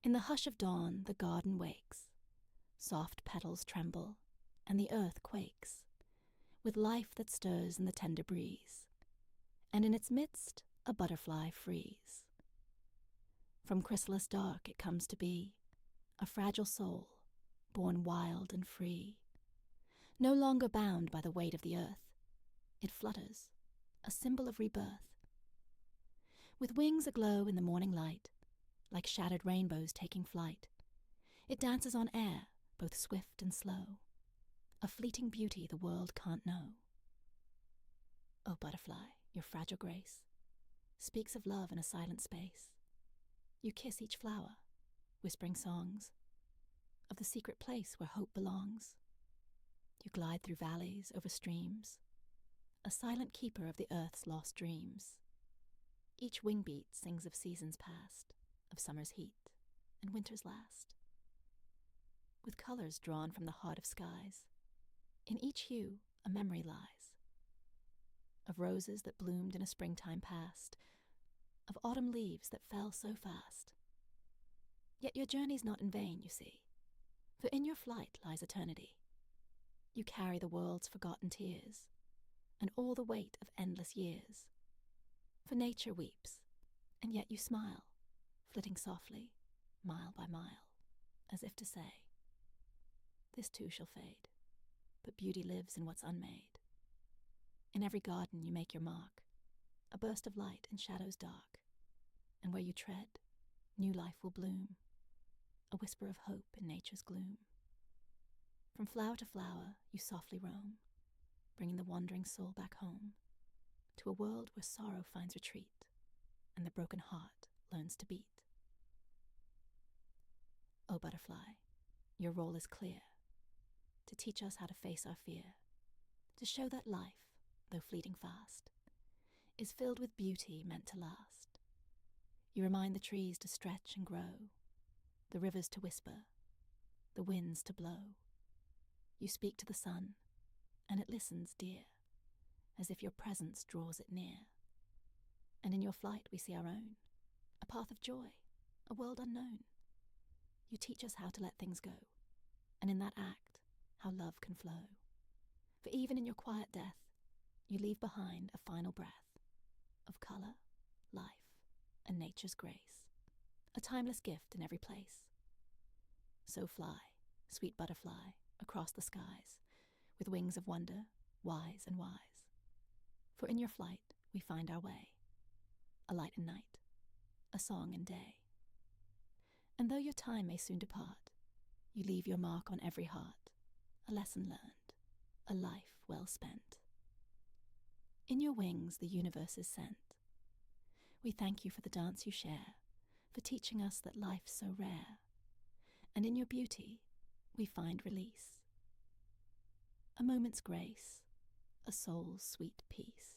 In the hush of dawn, the garden wakes. Soft petals tremble, and the earth quakes, with life that stirs in the tender breeze, and in its midst a butterfly frees. From chrysalis dark it comes to be a fragile soul, born wild and free. No longer bound by the weight of the earth, it flutters, a symbol of rebirth. With wings aglow in the morning light, like shattered rainbows taking flight, it dances on air, both swift and slow, a fleeting beauty the world can't know. O butterfly, your fragile grace speaks of love in a silent space. You kiss each flower, whispering songs of the secret place where hope belongs. You glide through valleys, over streams, a silent keeper of the earth's lost dreams. Each wing beat sings of seasons past, of summer's heat and winter's last. With colors drawn from the heart of skies, in each hue a memory lies. Of roses that bloomed in a springtime past, of autumn leaves that fell so fast. Yet your journey's not in vain, you see, for in your flight lies eternity. You carry the world's forgotten tears, and all the weight of endless years. For nature weeps, and yet you smile, flitting softly, mile by mile, as if to say, this too shall fade, but beauty lives in what's unmade. In every garden you make your mark, a burst of light in shadows dark, and where you tread, new life will bloom, a whisper of hope in nature's gloom. From flower to flower you softly roam, bringing the wandering soul back home, to a world where sorrow finds retreat, and the broken heart learns to beat. O butterfly, your role is clear, to teach us how to face our fear, to show that life, though fleeting fast, is filled with beauty meant to last. You remind the trees to stretch and grow, the rivers to whisper, the winds to blow. You speak to the sun, and it listens, dear, as if your presence draws it near. And in your flight we see our own, a path of joy, a world unknown. You teach us how to let things go, and in that act, how love can flow. For even in your quiet death, you leave behind a final breath of color, life, and nature's grace, a timeless gift in every place. So fly, sweet butterfly, across the skies, with wings of wonder, wise and wise. For in your flight we find our way, a light in night, a song in day. And though your time may soon depart, you leave your mark on every heart, a lesson learned, a life well spent. In your wings the universe is sent. We thank you for the dance you share, for teaching us that life's so rare, and in your beauty we find release, a moment's grace, a soul's sweet peace.